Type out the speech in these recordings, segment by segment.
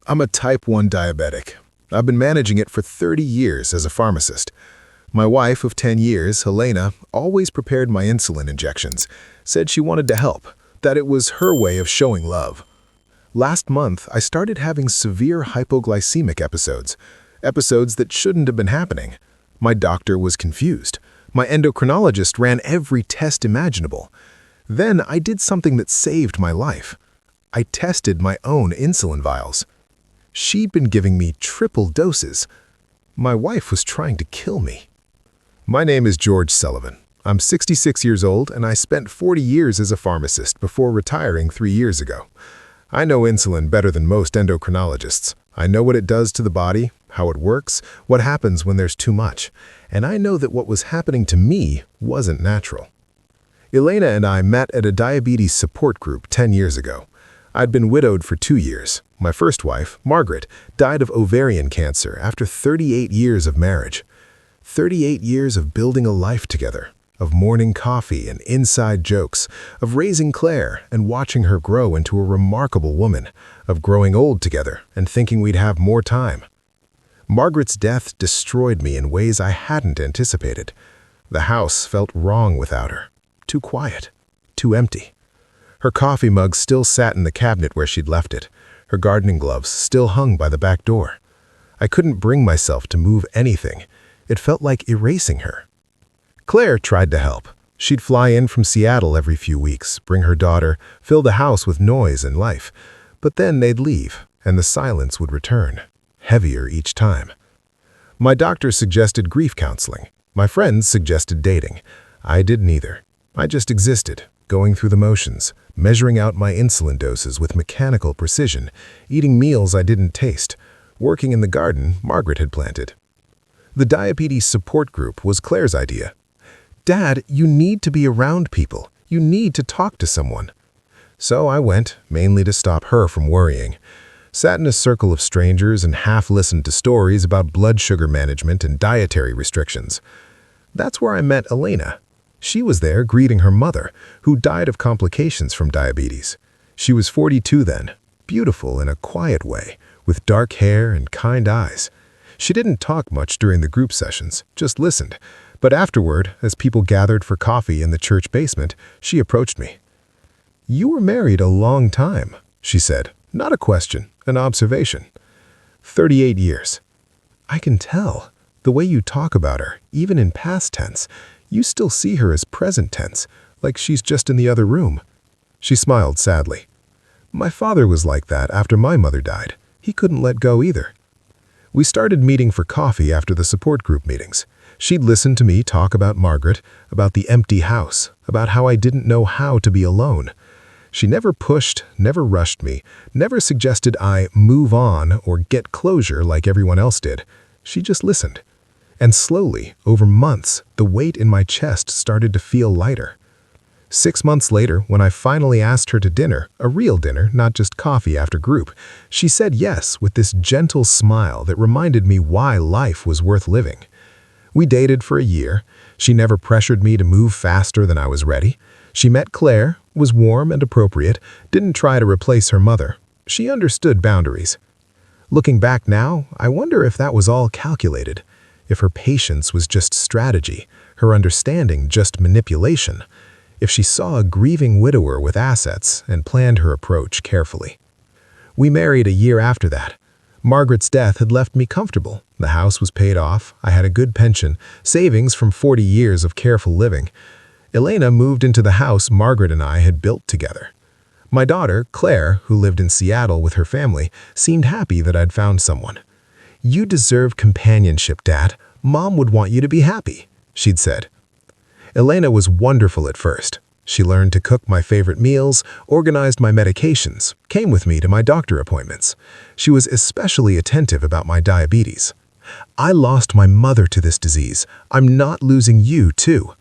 I'm a type 1 diabetic. I've been managing it for 30 years as a pharmacist. My wife of 10 years, Helena, always prepared my insulin injections, said she wanted to help, that it was her way of showing love. Last month, I started having severe hypoglycemic episodes that shouldn't have been happening. My doctor was confused. My endocrinologist ran every test imaginable. Then I did something that saved my life. I tested my own insulin vials. She'd been giving me triple doses. My wife was trying to kill me. My name is George Sullivan. I'm 66 years old and I spent 40 years as a pharmacist before retiring 3 years ago. I know insulin better than most endocrinologists. I know what it does to the body, how it works, what happens when there's too much, and I know that what was happening to me wasn't natural. Elena and I met at a diabetes support group 10 years ago. I'd been widowed for 2 years. My first wife, Margaret, died of ovarian cancer after 38 years of marriage. 38 years of building a life together, of morning coffee and inside jokes, of raising Claire and watching her grow into a remarkable woman, of growing old together and thinking we'd have more time. Margaret's death destroyed me in ways I hadn't anticipated. The house felt wrong without her. Too quiet, too empty. Her coffee mug still sat in the cabinet where she'd left it. Her gardening gloves still hung by the back door. I couldn't bring myself to move anything. It felt like erasing her. Claire tried to help. She'd fly in from Seattle every few weeks, bring her daughter, fill the house with noise and life. But then they'd leave, and the silence would return, heavier each time. My doctor suggested grief counseling. My friends suggested dating. I did neither. I just existed, going through the motions, measuring out my insulin doses with mechanical precision, eating meals I didn't taste, working in the garden Margaret had planted. The diabetes support group was Claire's idea. "Dad, you need to be around people. You need to talk to someone." So I went, mainly to stop her from worrying. Sat in a circle of strangers and half-listened to stories about blood sugar management and dietary restrictions. That's where I met Elena. She was there greeting her mother, who died of complications from diabetes. She was 42 then, beautiful in a quiet way, with dark hair and kind eyes. She didn't talk much during the group sessions, just listened. But afterward, as people gathered for coffee in the church basement, she approached me. "You were married a long time," she said. Not a question, an observation. 38 years. "I can tell. The way you talk about her, even in past tense, you still see her as present tense, like she's just in the other room." She smiled sadly. "My father was like that after my mother died. He couldn't let go either." We started meeting for coffee after the support group meetings. She'd listen to me talk about Margaret, about the empty house, about how I didn't know how to be alone. She never pushed, never rushed me, never suggested I move on or get closure like everyone else did. She just listened. And slowly, over months, the weight in my chest started to feel lighter. 6 months later, when I finally asked her to dinner, a real dinner, not just coffee after group, she said yes with this gentle smile that reminded me why life was worth living. We dated for a year. She never pressured me to move faster than I was ready. She met Claire, was warm and appropriate, didn't try to replace her mother. She understood boundaries. Looking back now, I wonder if that was all calculated. If her patience was just strategy, her understanding just manipulation. If she saw a grieving widower with assets and planned her approach carefully. We married a year after that. Margaret's death had left me comfortable. The house was paid off, I had a good pension, savings from 40 years of careful living. Elena moved into the house Margaret and I had built together. My daughter, Claire, who lived in Seattle with her family, seemed happy that I'd found someone. "You deserve companionship, Dad. Mom would want you to be happy," she'd said. Elena was wonderful at first. She learned to cook my favorite meals, organized my medications, came with me to my doctor appointments. She was especially attentive about my diabetes. "I lost my mother to this disease. I'm not losing you, too."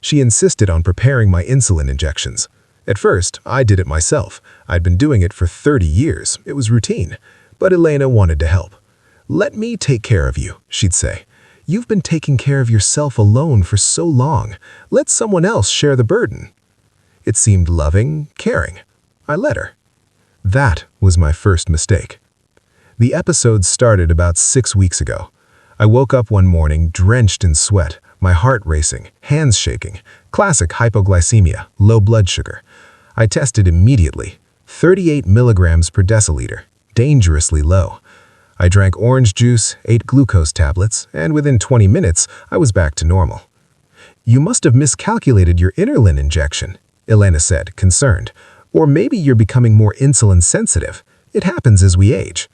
She insisted on preparing my insulin injections. At first, I did it myself. I'd been doing it for 30 years. It was routine. But Elena wanted to help. "Let me take care of you," she'd say. "You've been taking care of yourself alone for so long. Let someone else share the burden." It seemed loving, caring. I let her. That was my first mistake. The episode started about 6 weeks ago. I woke up one morning drenched in sweat, my heart racing, hands shaking, classic hypoglycemia, low blood sugar. I tested immediately, 38 milligrams per deciliter, dangerously low. I drank orange juice, ate glucose tablets, and within 20 minutes, I was back to normal. "You must have miscalculated your insulin injection," Elena said, concerned. "Or maybe you're becoming more insulin sensitive. It happens as we age."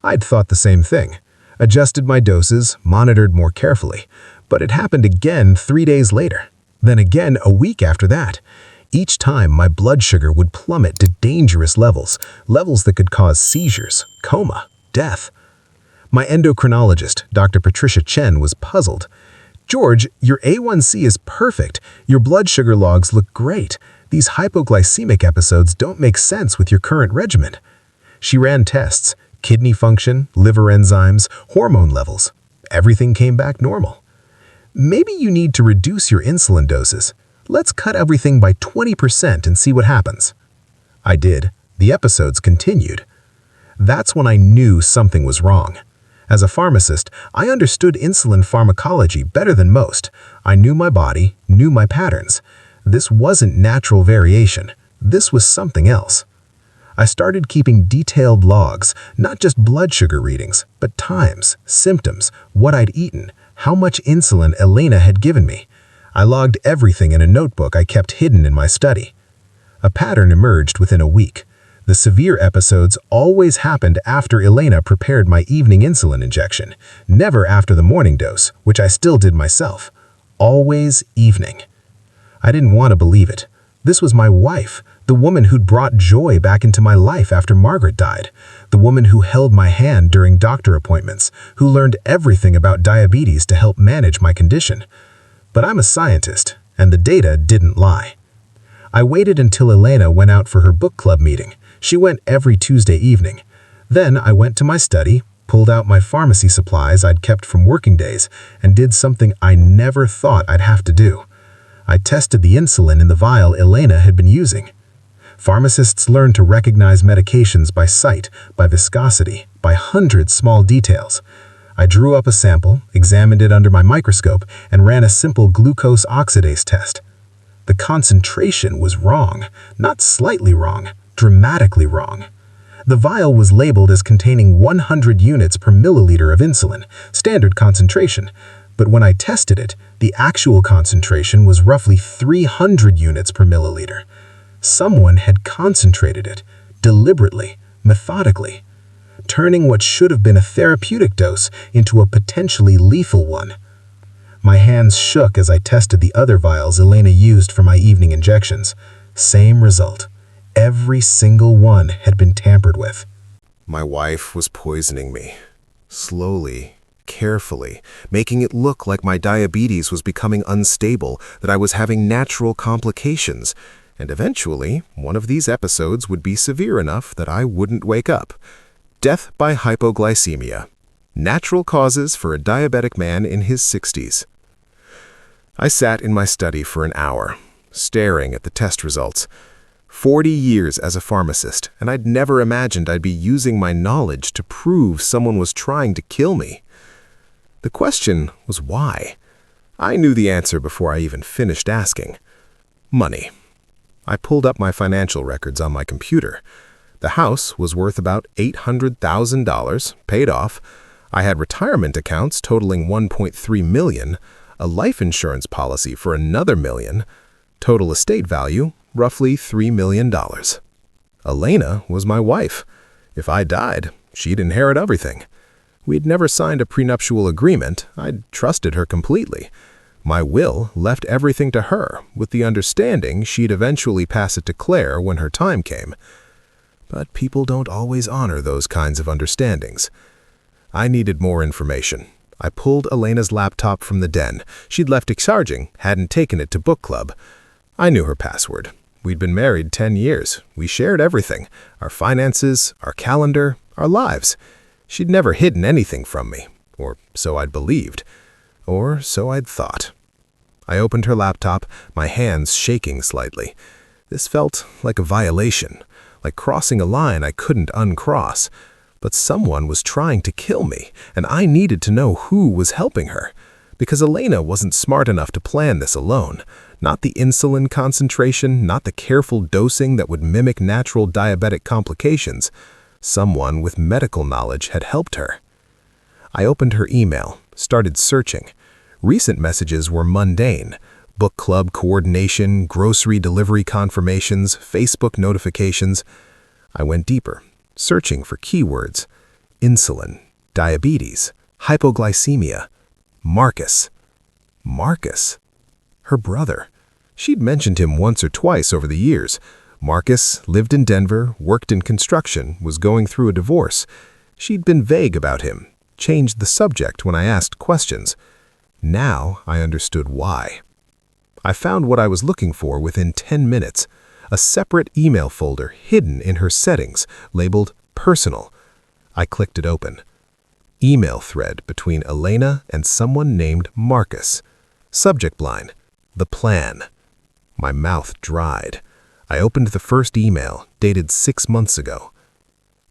I'd thought the same thing, adjusted my doses, monitored more carefully, but it happened again 3 days later, then again a week after that. Each time my blood sugar would plummet to dangerous levels that could cause seizures, coma, death. My endocrinologist, Dr. Patricia Chen, was puzzled. "George, your A1C is perfect. Your blood sugar logs look great. These hypoglycemic episodes don't make sense with your current regimen." She ran tests, kidney function, liver enzymes, hormone levels. Everything came back normal. "Maybe you need to reduce your insulin doses. Let's cut everything by 20% and see what happens." I did. The episodes continued. That's when I knew something was wrong. As a pharmacist, I understood insulin pharmacology better than most. I knew my body, knew my patterns. This wasn't natural variation. This was something else. I started keeping detailed logs, not just blood sugar readings, but times, symptoms, what I'd eaten, how much insulin Elena had given me. I logged everything in a notebook I kept hidden in my study. A pattern emerged within a week. The severe episodes always happened after Elena prepared my evening insulin injection, never after the morning dose, which I still did myself. Always evening. I didn't want to believe it. This was my wife, the woman who'd brought joy back into my life after Margaret died, the woman who held my hand during doctor appointments, who learned everything about diabetes to help manage my condition. But I'm a scientist, and the data didn't lie. I waited until Elena went out for her book club meeting. She went every Tuesday evening. Then I went to my study, pulled out my pharmacy supplies I'd kept from working days, and did something I never thought I'd have to do. I tested the insulin in the vial Elena had been using. Pharmacists learn to recognize medications by sight, by viscosity, by hundreds small details. I drew up a sample, examined it under my microscope, and ran a simple glucose oxidase test. The concentration was wrong, not slightly wrong, dramatically wrong. The vial was labeled as containing 100 units per milliliter of insulin, standard concentration, but when I tested it, the actual concentration was roughly 300 units per milliliter. Someone had concentrated it, deliberately, methodically, turning what should have been a therapeutic dose into a potentially lethal one. My hands shook as I tested the other vials Elena used for my evening injections. Same result. Every single one had been tampered with. My wife was poisoning me. Slowly, carefully, making it look like my diabetes was becoming unstable, that I was having natural complications, and eventually, one of these episodes would be severe enough that I wouldn't wake up. Death by hypoglycemia. Natural causes for a diabetic man in his 60s. I sat in my study for an hour, staring at the test results. 40 years as a pharmacist, and I'd never imagined I'd be using my knowledge to prove someone was trying to kill me. The question was why. I knew the answer before I even finished asking. Money. I pulled up my financial records on my computer. The house was worth about $800,000, paid off. I had retirement accounts totaling $1.3 million, a life insurance policy for another $1 million, total estate value, roughly $3 million. Elena was my wife. If I died, she'd inherit everything. We'd never signed a prenuptial agreement. I'd trusted her completely. My will left everything to her, with the understanding she'd eventually pass it to Claire when her time came. But people don't always honor those kinds of understandings. I needed more information. I pulled Elena's laptop from the den. She'd left it charging, hadn't taken it to book club. I knew her password. We'd been married 10 years. We shared everything, our finances, our calendar, our lives. She'd never hidden anything from me, or so I'd believed, or so I'd thought. I opened her laptop, my hands shaking slightly. This felt like a violation, like crossing a line I couldn't uncross. But someone was trying to kill me, and I needed to know who was helping her. Because Elena wasn't smart enough to plan this alone. Not the insulin concentration, not the careful dosing that would mimic natural diabetic complications. Someone with medical knowledge had helped her. I opened her email, started searching. Recent messages were mundane. Book club coordination, grocery delivery confirmations, Facebook notifications. I went deeper, searching for keywords. Insulin, diabetes, hypoglycemia. Marcus. Marcus. Her brother. She'd mentioned him once or twice over the years. Marcus lived in Denver, worked in construction, was going through a divorce. She'd been vague about him, changed the subject when I asked questions. Now I understood why. I found what I was looking for within 10 minutes. A separate email folder hidden in her settings, labeled Personal. I clicked it open. Email thread between Elena and someone named Marcus. Subject line, The Plan. My mouth dried. I opened the first email, dated 6 months ago.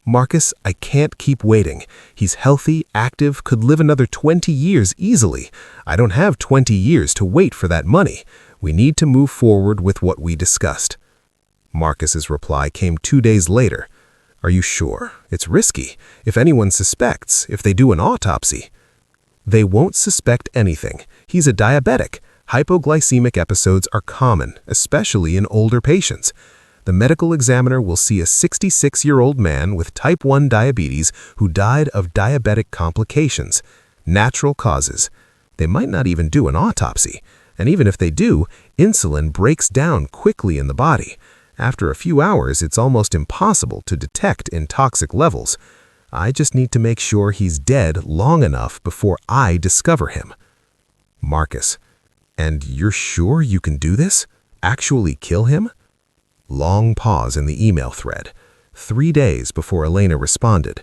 Marcus, I can't keep waiting. He's healthy, active, could live another 20 years easily. I don't have 20 years to wait for that money. We need to move forward with what we discussed. Marcus's reply came 2 days later. Are you sure? It's risky. If anyone suspects, if they do an autopsy. They won't suspect anything. He's a diabetic. Hypoglycemic episodes are common, especially in older patients. The medical examiner will see a 66-year-old man with type 1 diabetes who died of diabetic complications, natural causes. They might not even do an autopsy. And even if they do, insulin breaks down quickly in the body. After a few hours, it's almost impossible to detect in toxic levels. I just need to make sure he's dead long enough before I discover him. Marcus, and you're sure you can do this? Actually kill him? Long pause in the email thread. 3 days before Elena responded.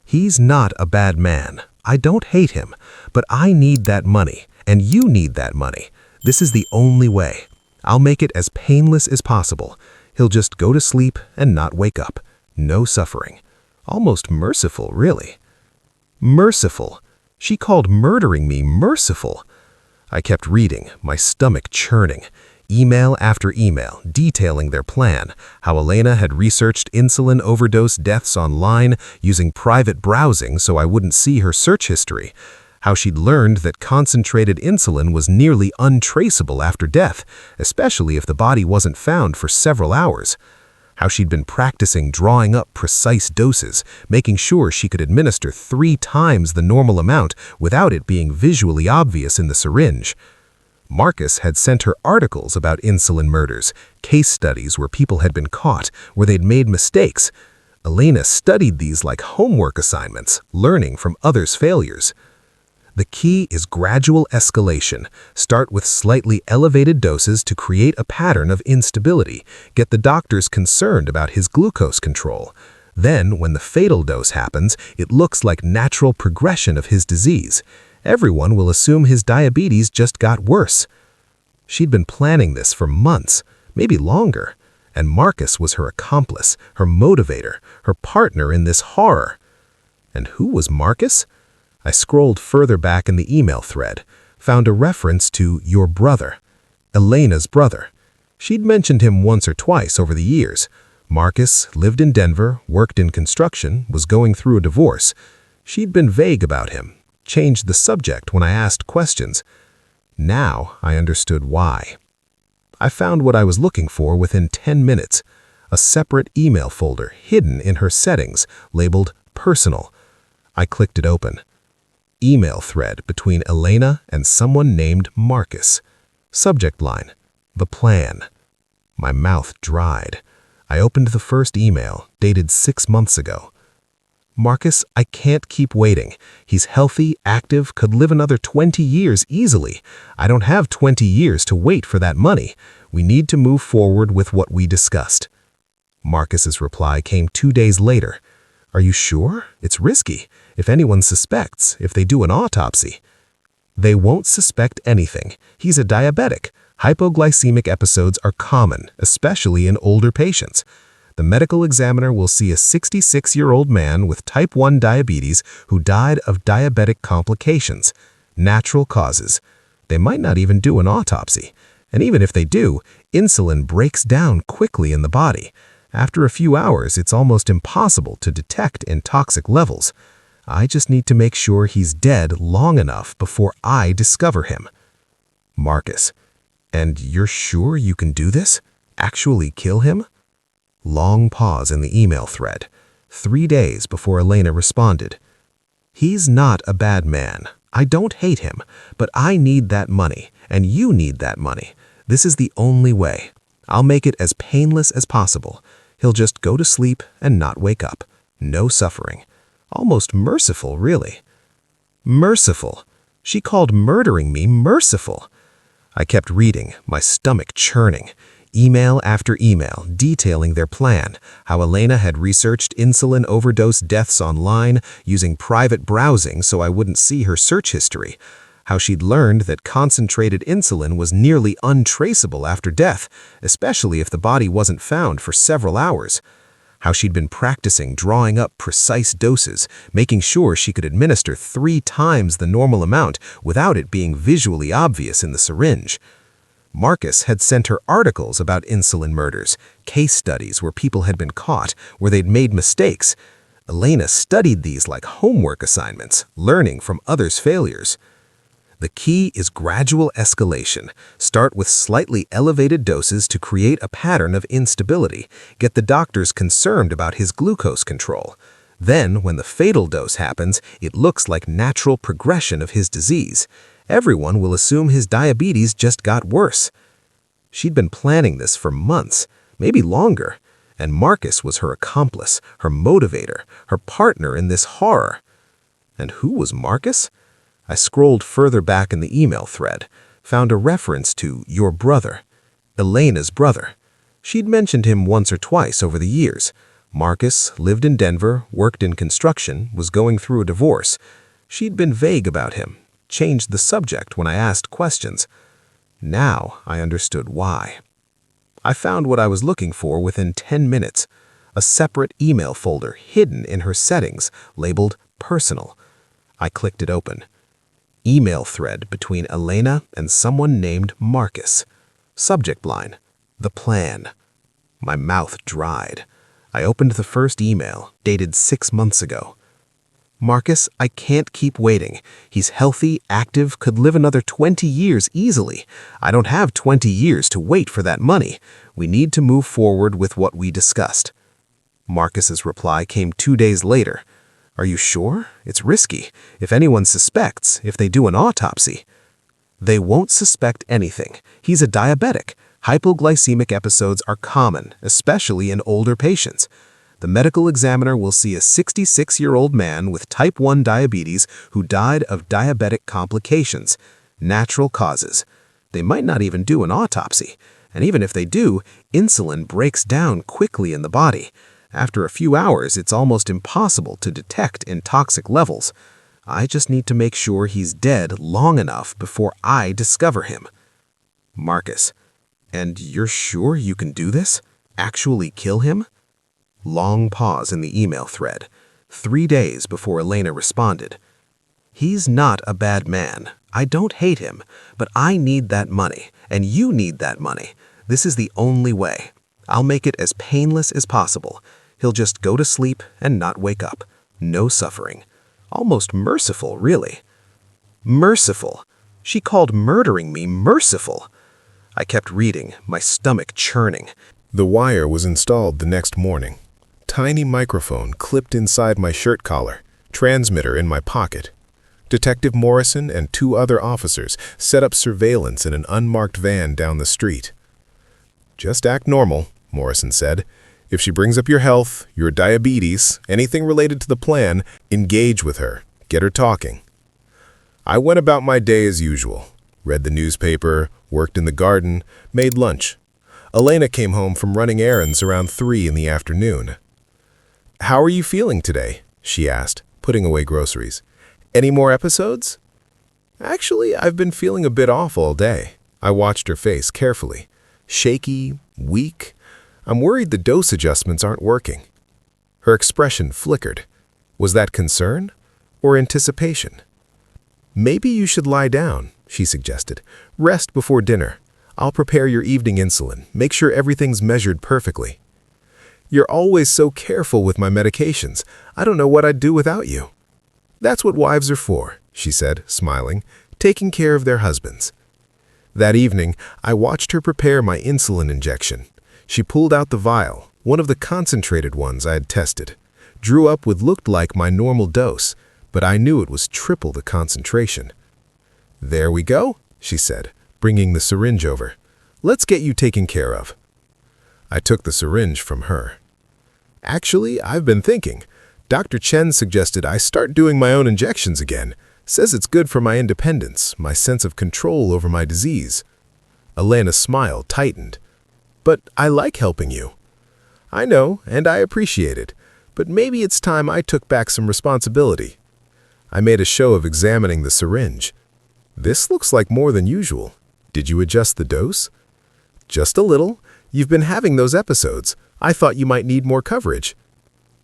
He's not a bad man. I don't hate him, but I need that money, and you need that money. This is the only way. I'll make it as painless as possible. He'll just go to sleep and not wake up. No suffering. Almost merciful, really. Merciful. She called murdering me merciful. I kept reading, my stomach churning. Email after email, detailing their plan, how Elena had researched insulin overdose deaths online using private browsing so I wouldn't see her search history, how she'd learned that concentrated insulin was nearly untraceable after death, especially if the body wasn't found for several hours, how she'd been practicing drawing up precise doses, making sure she could administer 3 times the normal amount without it being visually obvious in the syringe. Marcus had sent her articles about insulin murders, case studies where people had been caught, where they'd made mistakes. Elena studied these like homework assignments, learning from others' failures. The key is gradual escalation. Start with slightly elevated doses to create a pattern of instability, get the doctors concerned about his glucose control. Then, when the fatal dose happens, it looks like natural progression of his disease. Everyone will assume his diabetes just got worse. She'd been planning this for months, maybe longer, and Marcus was her accomplice, her motivator, her partner in this horror. And who was Marcus? I scrolled further back in the email thread, found a reference to your brother, Elena's brother. She'd mentioned him once or twice over the years. Marcus lived in Denver, worked in construction, was going through a divorce. She'd been vague about him, changed the subject when I asked questions. Now I understood why. I found what I was looking for within 10 minutes, a separate email folder hidden in her settings, labeled Personal. I clicked it open. Email thread between Elena and someone named Marcus. Subject line, The Plan. My mouth dried. I opened the first email, dated 6 months ago. Marcus, I can't keep waiting. He's healthy, active, could live another 20 years easily. I don't have 20 years to wait for that money. We need to move forward with what we discussed. Marcus's reply came 2 days later. Are you sure? It's risky. If anyone suspects, if they do an autopsy. They won't suspect anything. He's a diabetic. Hypoglycemic episodes are common, especially in older patients. The medical examiner will see a 66-year-old man with type 1 diabetes who died of diabetic complications. Natural causes. They might not even do an autopsy. And even if they do, insulin breaks down quickly in the body. After a few hours, it's almost impossible to detect in toxic levels. I just need to make sure he's dead long enough before I discover him. Marcus. And you're sure you can do this? Actually kill him? Long pause in the email thread. 3 days before Elena responded. He's not a bad man. I don't hate him, but I need that money, and you need that money. This is the only way. I'll make it as painless as possible. He'll just go to sleep and not wake up. No suffering. Almost merciful, really. Merciful. She called murdering me merciful. I kept reading, my stomach churning. Email after email detailing their plan, how Elena had researched insulin overdose deaths online using private browsing so I wouldn't see her search history, how she'd learned that concentrated insulin was nearly untraceable after death, especially if the body wasn't found for several hours, how she'd been practicing drawing up precise doses, making sure she could administer 3 times the normal amount without it being visually obvious in the syringe. Marcus had sent her articles about insulin murders, case studies where people had been caught, where they'd made mistakes. Elena studied these like homework assignments, learning from others' failures. The key is gradual escalation. Start with slightly elevated doses to create a pattern of instability, get the doctors concerned about his glucose control. Then, when the fatal dose happens, it looks like natural progression of his disease. Everyone will assume his diabetes just got worse. She'd been planning this for months, maybe longer, and Marcus was her accomplice, her motivator, her partner in this horror. And who was Marcus? I scrolled further back in the email thread, found a reference to your brother, Elena's brother. She'd mentioned him once or twice over the years. Marcus lived in Denver, worked in construction, was going through a divorce. She'd been vague about him, changed the subject when I asked questions. Now I understood why. I found what I was looking for within 10 minutes, a separate email folder hidden in her settings labeled Personal. I clicked it open. Email thread between Elena and someone named Marcus. Subject line, The Plan. My mouth dried. I opened the first email, dated 6 months ago. Marcus, I can't keep waiting. He's healthy, active, could live another 20 years easily. I don't have 20 years to wait for that money. We need to move forward with what we discussed. Marcus's reply came 2 days later. Are you sure? It's risky. If anyone suspects, if they do an autopsy. They won't suspect anything. He's a diabetic. Hypoglycemic episodes are common, especially in older patients. The medical examiner will see a 66-year-old man with type 1 diabetes who died of diabetic complications, natural causes. They might not even do an autopsy. And even if they do, insulin breaks down quickly in the body. After a few hours, it's almost impossible to detect in toxic levels. I just need to make sure he's dead long enough before I discover him. Marcus. And you're sure you can do this? Actually kill him? Long pause in the email thread. 3 days before Elena responded. He's not a bad man. I don't hate him, but I need that money, and you need that money. This is the only way. I'll make it as painless as possible. He'll just go to sleep and not wake up. No suffering. Almost merciful, really. Merciful. She called murdering me merciful. I kept reading, my stomach churning. The wire was installed the next morning. Tiny microphone clipped inside my shirt collar, transmitter in my pocket. Detective Morrison and 2 other officers set up surveillance in an unmarked van down the street. Just act normal, Morrison said. If she brings up your health, your diabetes, anything related to the plan, engage with her. Get her talking. I went about my day as usual. Read the newspaper, worked in the garden, made lunch. Elena came home from running errands around 3 in the afternoon. How are you feeling today? She asked, putting away groceries. Any more episodes? Actually, I've been feeling a bit off all day. I watched her face carefully. Shaky, weak. I'm worried the dose adjustments aren't working." Her expression flickered. Was that concern or anticipation? "Maybe you should lie down," she suggested. "Rest before dinner. I'll prepare your evening insulin. Make sure everything's measured perfectly." "You're always so careful with my medications. I don't know what I'd do without you." "That's what wives are for," she said, smiling, "taking care of their husbands." That evening, I watched her prepare my insulin injection. She pulled out the vial, one of the concentrated ones I had tested, drew up what looked like my normal dose, but I knew it was triple the concentration. "There we go," she said, bringing the syringe over. "Let's get you taken care of." I took the syringe from her. "Actually, I've been thinking. Dr. Chen suggested I start doing my own injections again. Says it's good for my independence, my sense of control over my disease." Elena's smile tightened. "But I like helping you." "I know, and I appreciate it. But maybe it's time I took back some responsibility." I made a show of examining the syringe. "This looks like more than usual. Did you adjust the dose?" "Just a little. You've been having those episodes. I thought you might need more coverage."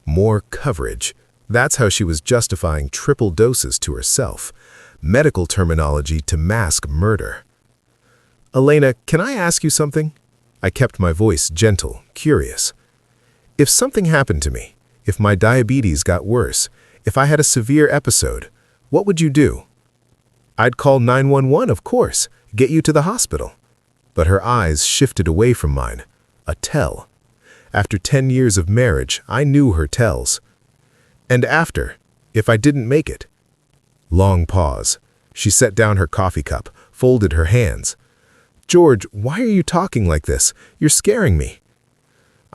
More coverage. That's how she was justifying triple doses to herself. Medical terminology to mask murder. "Elena, can I ask you something?" I kept my voice gentle, curious. "If something happened to me, if my diabetes got worse, if I had a severe episode, what would you do?" "I'd call 911, of course, get you to the hospital." But her eyes shifted away from mine. A tell. After 10 years of marriage, I knew her tells. "And after, if I didn't make it?" Long pause. She set down her coffee cup, folded her hands. "George, why are you talking like this? You're scaring me."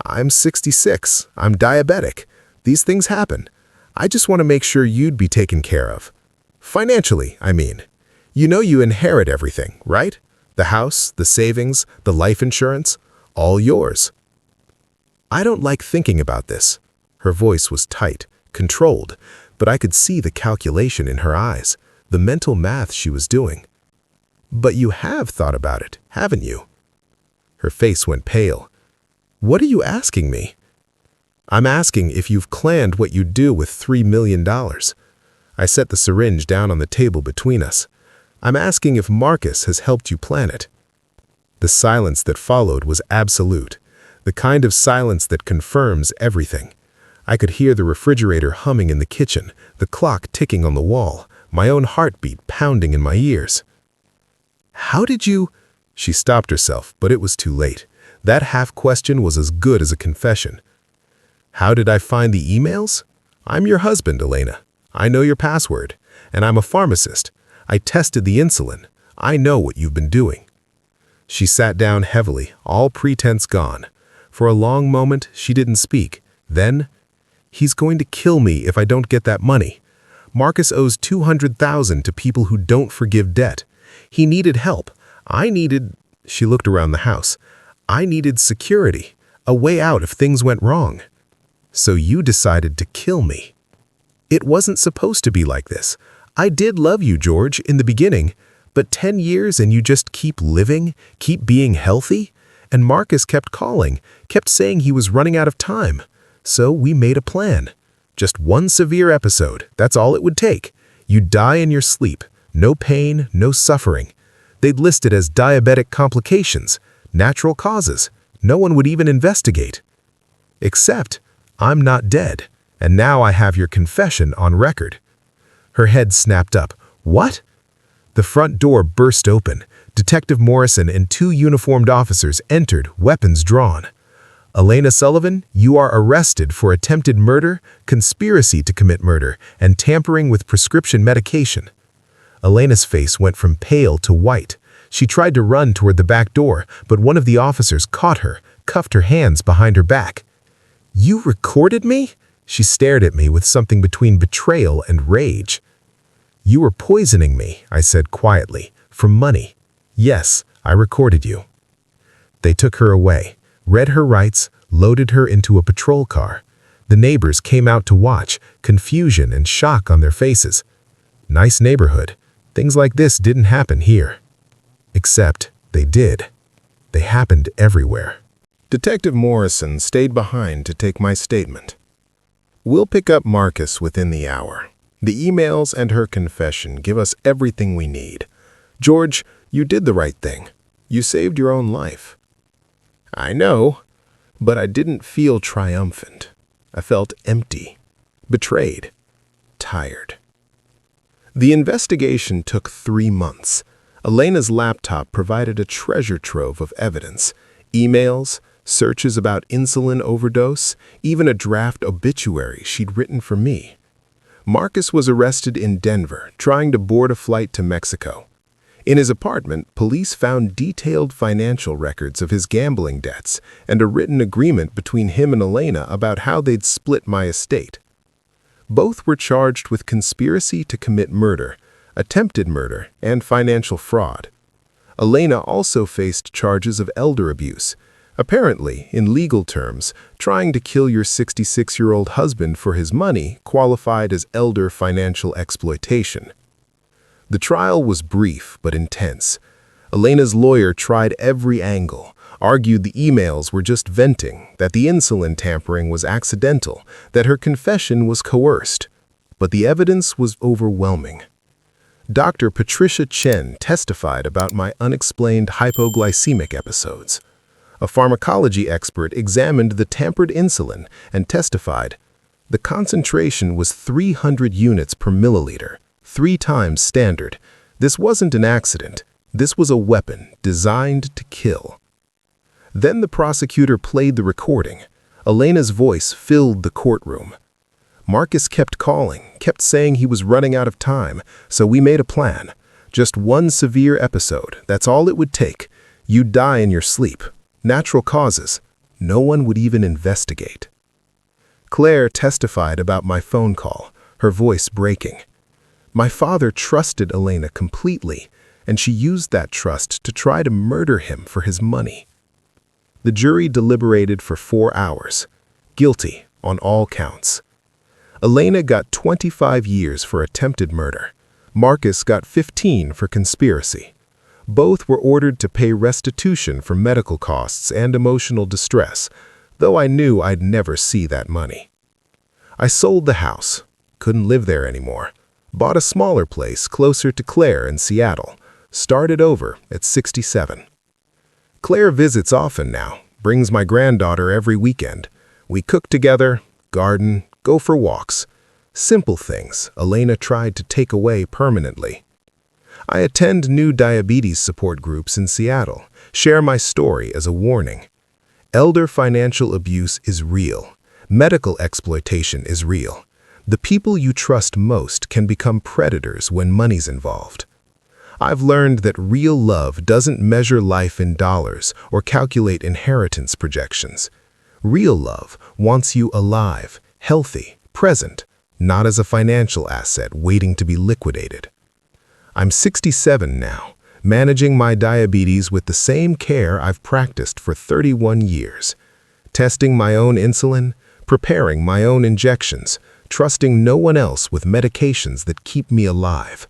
"I'm 66. I'm diabetic. These things happen. I just want to make sure you'd be taken care of. Financially, I mean. You know you inherit everything, right? The house, the savings, the life insurance, all yours." "I don't like thinking about this." Her voice was tight, controlled, but I could see the calculation in her eyes, the mental math she was doing. "But you have thought about it, haven't you?" Her face went pale. "What are you asking me?" "I'm asking if you've planned what you'd do with $3 million. I set the syringe down on the table between us. "I'm asking if Marcus has helped you plan it." The silence that followed was absolute, the kind of silence that confirms everything. I could hear the refrigerator humming in the kitchen, the clock ticking on the wall, my own heartbeat pounding in my ears. "How did you—" She stopped herself, but it was too late. That half-question was as good as a confession. "How did I find the emails? I'm your husband, Elena. I know your password, and I'm a pharmacist. I tested the insulin. I know what you've been doing." She sat down heavily, all pretense gone. For a long moment, she didn't speak. Then, "He's going to kill me if I don't get that money. Marcus owes $200,000 to people who don't forgive debt. He needed help. I needed—" She looked around the house. "I needed security, a way out if things went wrong. So you decided to kill me. It wasn't supposed to be like this. I did love you, George, in the beginning, but 10 years and you just keep living, keep being healthy? And Marcus kept calling, kept saying he was running out of time. So we made a plan. Just one severe episode, that's all it would take. You'd die in your sleep, no pain, no suffering. They'd list it as diabetic complications, natural causes. No one would even investigate. Except, I'm not dead, and now I have your confession on record." Her head snapped up. "What?" The front door burst open. Detective Morrison and 2 uniformed officers entered, weapons drawn. "Elena Sullivan, you are arrested for attempted murder, conspiracy to commit murder, and tampering with prescription medication." Elena's face went from pale to white. She tried to run toward the back door, but one of the officers caught her, cuffed her hands behind her back. "You recorded me?" She stared at me with something between betrayal and rage. "You were poisoning me," I said quietly, "for money. Yes, I recorded you." They took her away, read her rights, loaded her into a patrol car. The neighbors came out to watch, confusion and shock on their faces. Nice neighborhood. Things like this didn't happen here. Except they did. They happened everywhere. Detective Morrison stayed behind to take my statement. We'll pick up Marcus within the hour. The emails and her confession give us everything we need. George, you did the right thing. You saved your own life. I know, but I didn't feel triumphant. I felt empty, betrayed, tired. The investigation took 3 months. Elena's laptop provided a treasure trove of evidence, emails, searches about insulin overdose, even a draft obituary she'd written for me. Marcus was arrested in Denver, trying to board a flight to Mexico. In his apartment, police found detailed financial records of his gambling debts and a written agreement between him and Elena about how they'd split my estate. Both were charged with conspiracy to commit murder, attempted murder, and financial fraud. Elena also faced charges of elder abuse. Apparently, in legal terms, trying to kill your 66-year-old husband for his money qualified as elder financial exploitation. The trial was brief but intense. Elena's lawyer tried every angle, argued the emails were just venting, that the insulin tampering was accidental, that her confession was coerced. But the evidence was overwhelming. Dr. Patricia Chen testified about my unexplained hypoglycemic episodes. A pharmacology expert examined the tampered insulin and testified, the concentration was 300 units per milliliter, 3 times standard. This wasn't an accident. This was a weapon designed to kill. Then the prosecutor played the recording. Elena's voice filled the courtroom. Marcus kept calling, kept saying he was running out of time, so we made a plan. Just 1 severe episode, that's all it would take. You'd die in your sleep. Natural causes. No one would even investigate. Claire testified about my phone call, her voice breaking. My father trusted Elena completely, and she used that trust to try to murder him for his money. The jury deliberated for 4 hours. Guilty on all counts. Elena got 25 years for attempted murder. Marcus got 15 for conspiracy. Both were ordered to pay restitution for medical costs and emotional distress, though I knew I'd never see that money. I sold the house, couldn't live there anymore, bought a smaller place closer to Claire in Seattle, started over at 67. Claire visits often now, brings my granddaughter every weekend. We cook together, garden, go for walks. Simple things Elena tried to take away permanently. I attend new diabetes support groups in Seattle, share my story as a warning. Elder financial abuse is real. Medical exploitation is real. The people you trust most can become predators when money's involved. I've learned that real love doesn't measure life in dollars or calculate inheritance projections. Real love wants you alive, healthy, present, not as a financial asset waiting to be liquidated. I'm 67 now, managing my diabetes with the same care I've practiced for 31 years. Testing my own insulin, preparing my own injections, trusting no one else with medications that keep me alive.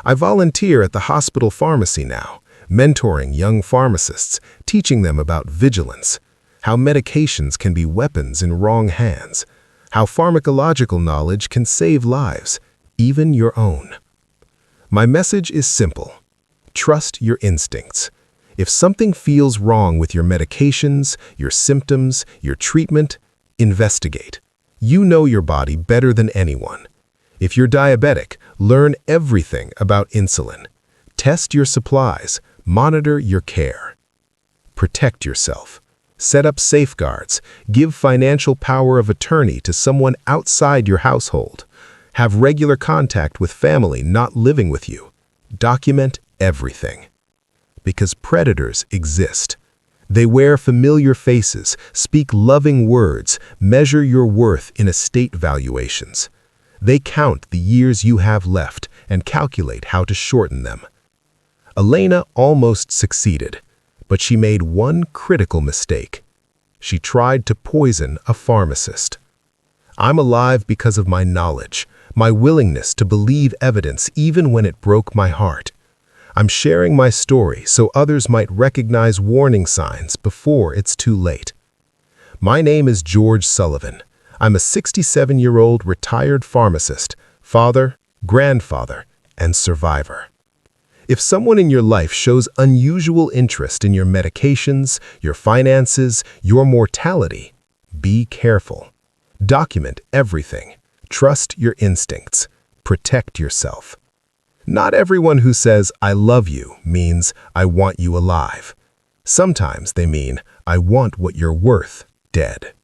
I volunteer at the hospital pharmacy now, mentoring young pharmacists, teaching them about vigilance, how medications can be weapons in wrong hands, how pharmacological knowledge can save lives, even your own. My message is simple. Trust your instincts. If something feels wrong with your medications, your symptoms, your treatment, investigate. You know your body better than anyone. If you're diabetic, learn everything about insulin. Test your supplies. Monitor your care. Protect yourself. Set up safeguards. Give financial power of attorney to someone outside your household. Have regular contact with family not living with you. Document everything. Because predators exist. They wear familiar faces, speak loving words, measure your worth in estate valuations. They count the years you have left and calculate how to shorten them. Elena almost succeeded, but she made one critical mistake. She tried to poison a pharmacist. I'm alive because of my knowledge, my willingness to believe evidence even when it broke my heart. I'm sharing my story so others might recognize warning signs before it's too late. My name is George Sullivan. I'm a 67-year-old retired pharmacist, father, grandfather, and survivor. If someone in your life shows unusual interest in your medications, your finances, your mortality, be careful. Document everything. Trust your instincts. Protect yourself. Not everyone who says, "I love you," means, "I want you alive." Sometimes they mean, "I want what you're worth," dead.